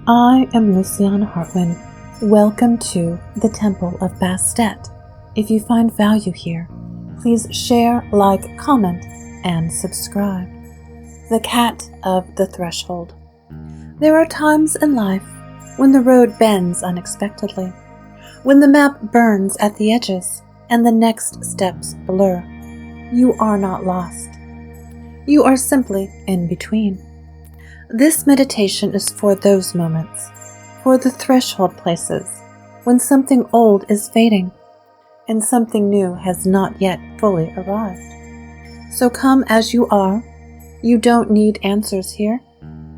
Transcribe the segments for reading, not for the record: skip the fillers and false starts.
I am Luciana Hartwin. Welcome to the Temple of Bastet. If you find value here, please share, like, comment, and subscribe. The Cat of the Threshold. There are times in life when the road bends unexpectedly, when the map burns at the edges and the next steps blur. You are not lost. You are simply in between. This meditation is for those moments, for the threshold places, when something old is fading and something new has not yet fully arrived. So come as you are. You don't need answers here.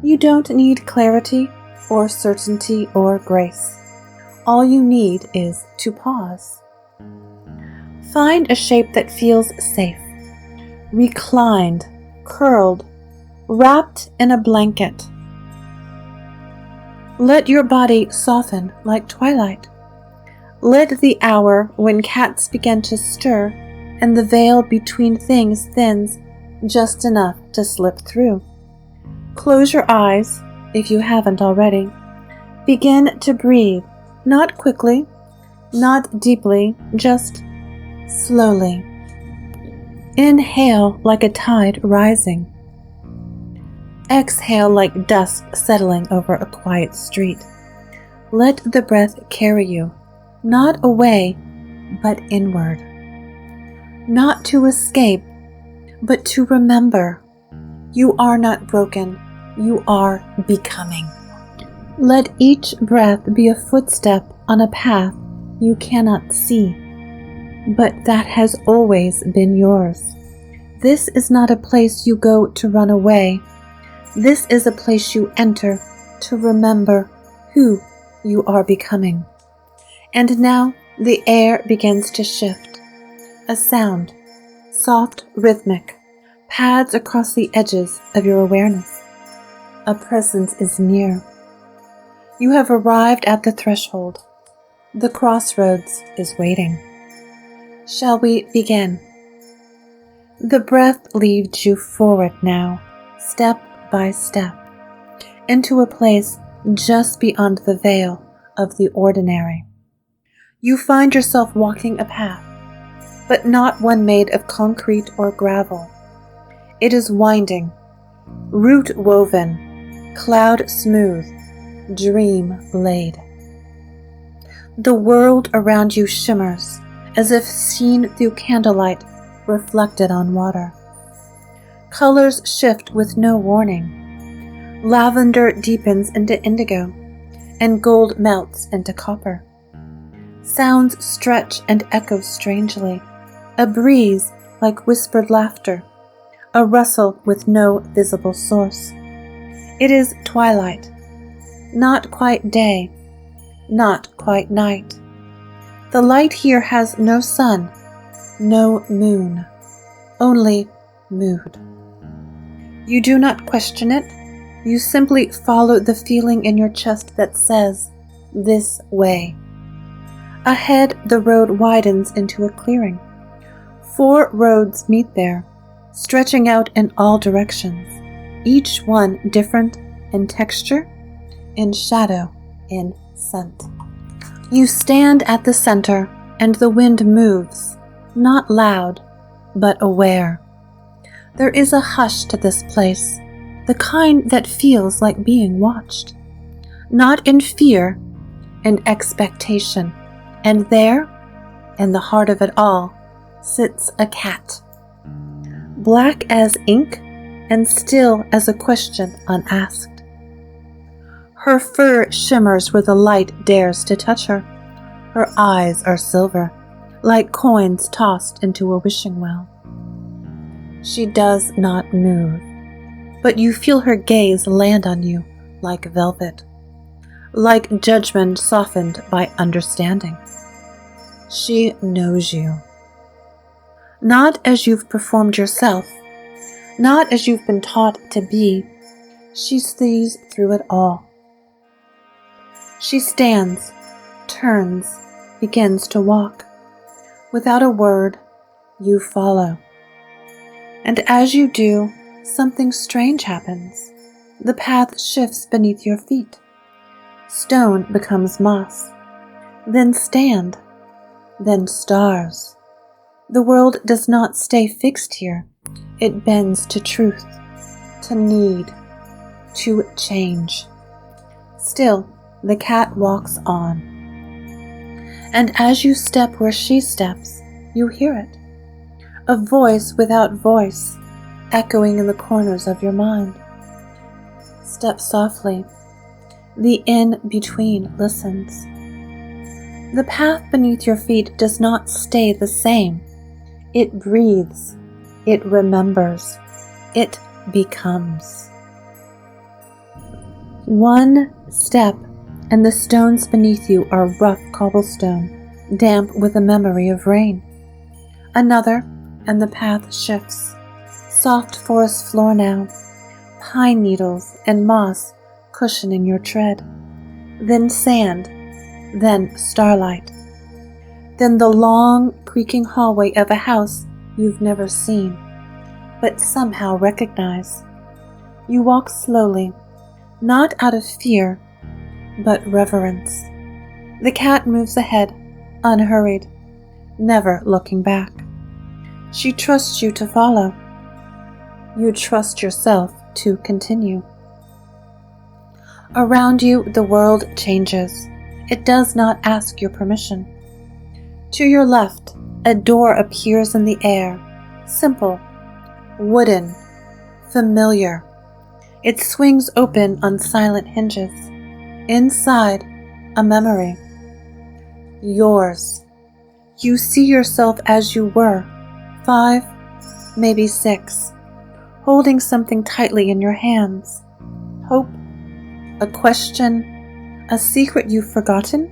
You don't need clarity or certainty or grace. All you need is to pause. Find a shape that feels safe, reclined, curled, wrapped in a blanket. Let your body soften like twilight. Let the hour when cats begin to stir and the veil between things thins just enough to slip through. Close your eyes, if you haven't already. Begin to breathe, not quickly, not deeply, just slowly. Inhale like a tide rising. Exhale like dusk settling over a quiet street. Let the breath carry you, not away, but inward. Not to escape, but to remember. You are not broken, you are becoming. Let each breath be a footstep on a path you cannot see, but that has always been yours. This is not a place you go to run away. This is a place you enter to remember who you are becoming. And now the air begins to shift. A sound, soft, rhythmic, pads across the edges of your awareness. A presence is near. You have arrived at the threshold. The crossroads is waiting. Shall we begin? The breath leads you forward now, step by step, into a place just beyond the veil of the ordinary. You find yourself walking a path, but not one made of concrete or gravel. It is winding, root woven, cloud smooth, dream laid. The world around you shimmers as if seen through candlelight reflected on water. Colors shift with no warning. Lavender deepens into indigo, and gold melts into copper. Sounds stretch and echo strangely, a breeze like whispered laughter, a rustle with no visible source. It is twilight, not quite day, not quite night. The light here has no sun, no moon, only mood. You do not question it. You simply follow the feeling in your chest that says, this way. Ahead, the road widens into a clearing. 4 roads meet there, stretching out in all directions, each one different in texture, in shadow, in scent. You stand at the center, and the wind moves, not loud, but aware. There is a hush to this place, the kind that feels like being watched. Not in fear, in expectation. And there, in the heart of it all, sits a cat. Black as ink, and still as a question unasked. Her fur shimmers where the light dares to touch her. Her eyes are silver, like coins tossed into a wishing well. She does not move, but you feel her gaze land on you like velvet, like judgment softened by understanding. She knows you. Not as you've performed yourself, not as you've been taught to be. She sees through it all. She stands, turns, begins to walk. Without a word, you follow. And as you do, something strange happens. The path shifts beneath your feet. Stone becomes moss, then stand, then stars. The world does not stay fixed here. It bends to truth, to need, to change. Still, the cat walks on. And as you step where she steps, you hear it. A voice without voice, echoing in the corners of your mind. Step softly. The in-between listens. The path beneath your feet does not stay the same. It breathes. It remembers. It becomes. One step, and the stones beneath you are rough cobblestone, damp with a memory of rain. Another, and the path shifts. Soft forest floor now, pine needles and moss cushioning your tread. Then sand, then starlight. Then the long, creaking hallway of a house you've never seen, but somehow recognize. You walk slowly, not out of fear, but reverence. The cat moves ahead, unhurried, never looking back. She trusts you to follow. You trust yourself to continue. Around you, the world changes. It does not ask your permission. To your left, a door appears in the air, simple, wooden, familiar. It swings open on silent hinges. Inside, a memory. Yours. You see yourself as you were, 5, maybe 6, holding something tightly in your hands. Hope, a question, a secret you've forgotten?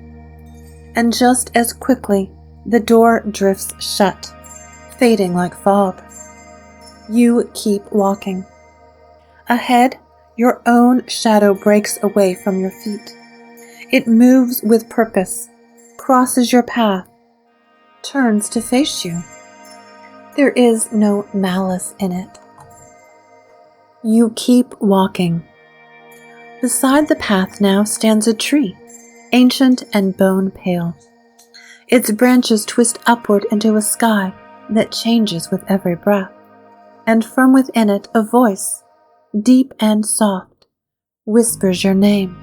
And just as quickly, the door drifts shut, fading like fog. You keep walking. Ahead, your own shadow breaks away from your feet. It moves with purpose, crosses your path, turns to face you. There is no malice in it. You keep walking. Beside the path now stands a tree, ancient and bone pale. Its branches twist upward into a sky that changes with every breath, and from within it a voice, deep and soft, whispers your name.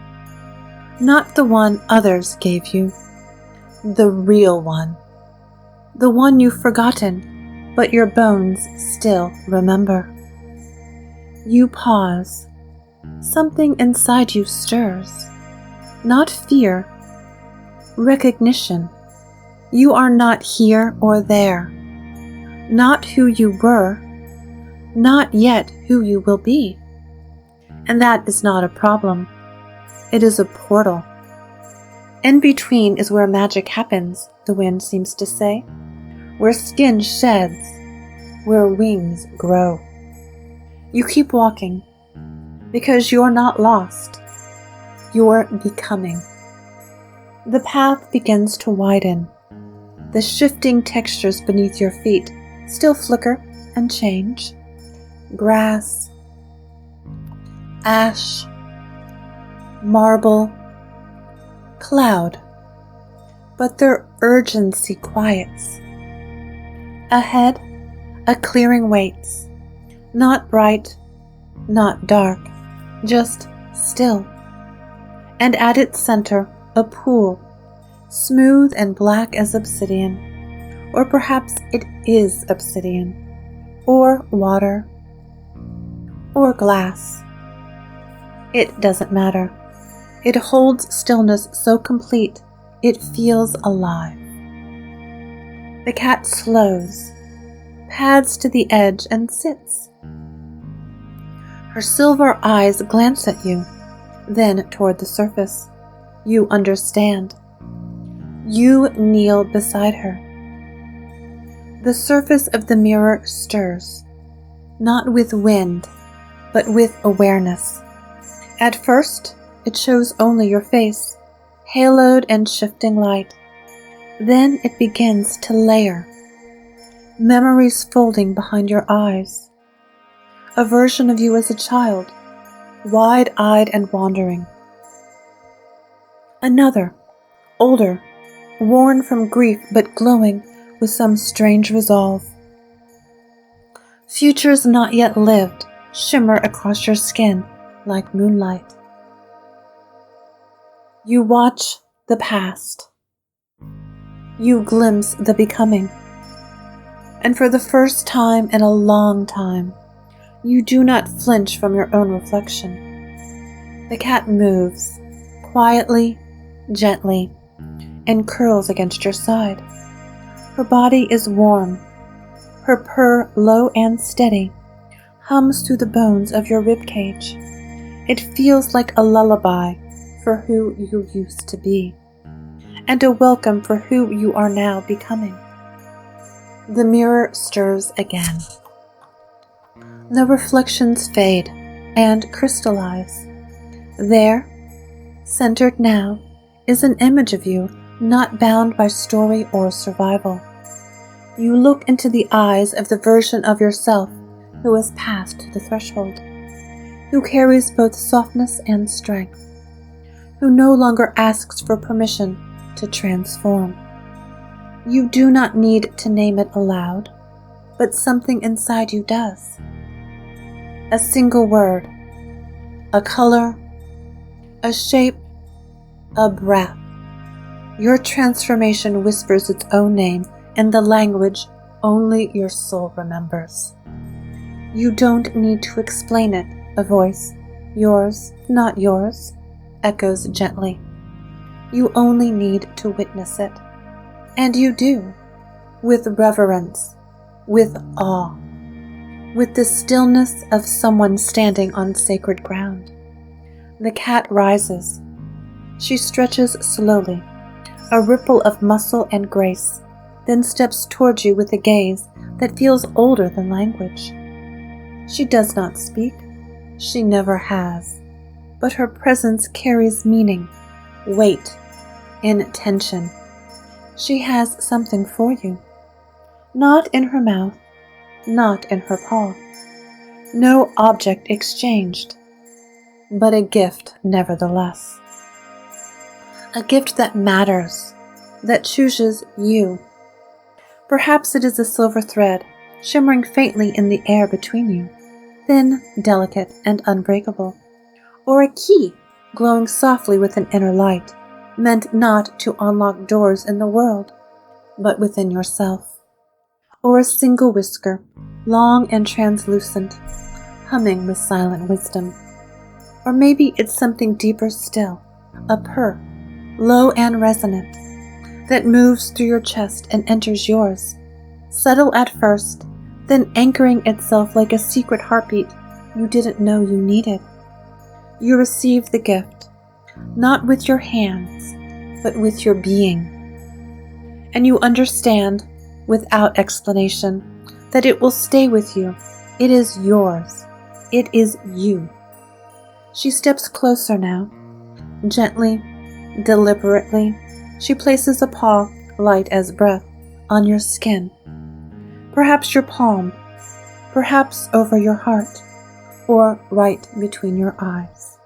Not the one others gave you, the real one. The one you've forgotten, but your bones still remember. You pause. Something inside you stirs. Not fear, recognition. You are not here or there. Not who you were, not yet who you will be. And that is not a problem. It is a portal. In between is where magic happens, the wind seems to say, where skin sheds, where wings grow. You keep walking, because you're not lost. You're becoming. The path begins to widen. The shifting textures beneath your feet still flicker and change. Grass, ash, marble, cloud. But their urgency quiets. Ahead, a clearing waits. Not bright, not dark, just still. And at its center, a pool, smooth and black as obsidian. Or perhaps it is obsidian, or water, or glass. It doesn't matter. It holds stillness so complete, it feels alive. The cat slows, pads to the edge and sits. Her silver eyes glance at you, then toward the surface. You understand. You kneel beside her. The surface of the mirror stirs, not with wind, but with awareness. At first, it shows only your face, haloed and shifting light. Then it begins to layer. Memories folding behind your eyes. A version of you as a child, wide-eyed and wandering. Another, older, worn from grief but glowing with some strange resolve. Futures not yet lived shimmer across your skin like moonlight. You watch the past. You glimpse the becoming. And for the first time in a long time, you do not flinch from your own reflection. The cat moves, quietly, gently, and curls against your side. Her body is warm. Her purr, low and steady, hums through the bones of your ribcage. It feels like a lullaby for who you used to be, and a welcome for who you are now becoming. The mirror stirs again. The reflections fade and crystallize. There, centered now, is an image of you not bound by story or survival. You look into the eyes of the version of yourself who has passed the threshold, who carries both softness and strength, who no longer asks for permission to transform. You do not need to name it aloud, but something inside you does. A single word, a color, a shape, a breath. Your transformation whispers its own name in the language only your soul remembers. You don't need to explain it. A voice, yours, not yours, echoes gently. You only need to witness it. And you do, with reverence, with awe, with the stillness of someone standing on sacred ground. The cat rises. She stretches slowly, a ripple of muscle and grace, then steps towards you with a gaze that feels older than language. She does not speak. She never has. But her presence carries meaning, weight, intention. She has something for you. Not in her mouth, not in her paw. No object exchanged, but a gift nevertheless. A gift that matters, that chooses you. Perhaps it is a silver thread, shimmering faintly in the air between you, thin, delicate, and unbreakable. Or a key, glowing softly with an inner light, meant not to unlock doors in the world, but within yourself. Or a single whisker, long and translucent, humming with silent wisdom. Or maybe it's something deeper still, a purr, low and resonant, that moves through your chest and enters yours, subtle at first, then anchoring itself like a secret heartbeat you didn't know you needed. You receive the gift, not with your hands, but with your being. And you understand, without explanation, that it will stay with you. It is yours. It is you. She steps closer now. Gently, deliberately, she places a paw, light as breath, on your skin. Perhaps your palm, perhaps over your heart, or right between your eyes.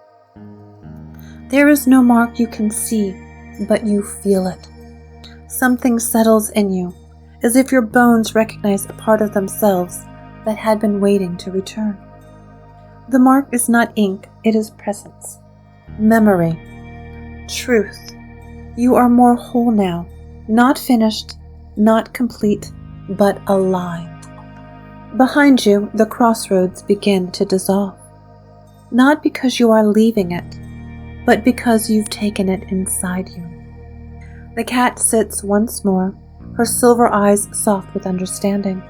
There is no mark you can see, but you feel it. Something settles in you, as if your bones recognize a part of themselves that had been waiting to return. The mark is not ink, it is presence, memory, truth. You are more whole now, not finished, not complete, but aligned. Behind you, the crossroads begin to dissolve. Not because you are leaving it, but because you've taken it inside you. The cat sits once more, her silver eyes soft with understanding.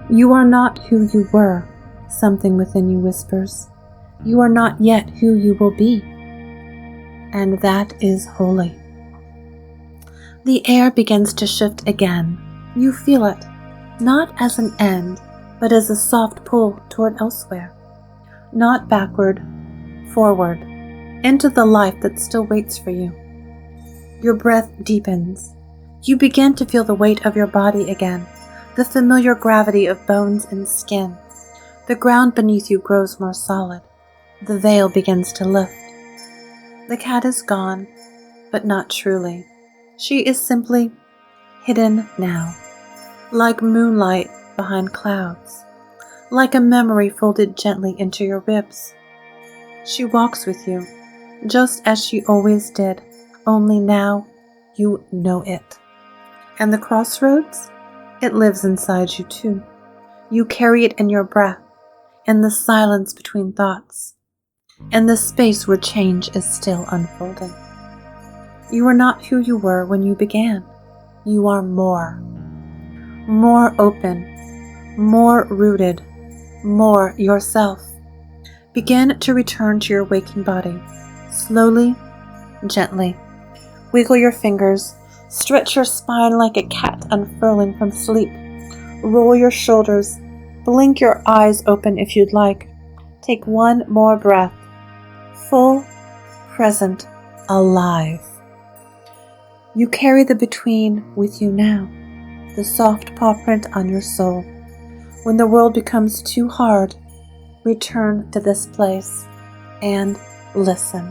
You are not who you were, something within you whispers. You are not yet who you will be. And that is holy. The air begins to shift again. You feel it, not as an end, but as a soft pull toward elsewhere. Not backward, forward, into the life that still waits for you. Your breath deepens. You begin to feel the weight of your body again, the familiar gravity of bones and skin. The ground beneath you grows more solid. The veil begins to lift. The cat is gone. but not truly. She is simply hidden now, like moonlight behind clouds, like a memory folded gently into your ribs. She walks with you, just as she always did, only now you know it. And the crossroads? It lives inside you too. You carry it in your breath, in the silence between thoughts, in the space where change is still unfolding. You are not who you were when you began. You are more. More open, more rooted, more yourself. Begin to return to your waking body, slowly, gently. Wiggle your fingers, stretch your spine like a cat unfurling from sleep. Roll your shoulders, blink your eyes open if you'd like. Take one more breath, full, present, alive. You carry the between with you now, the soft paw print on your soul. When the world becomes too hard, return to this place and listen.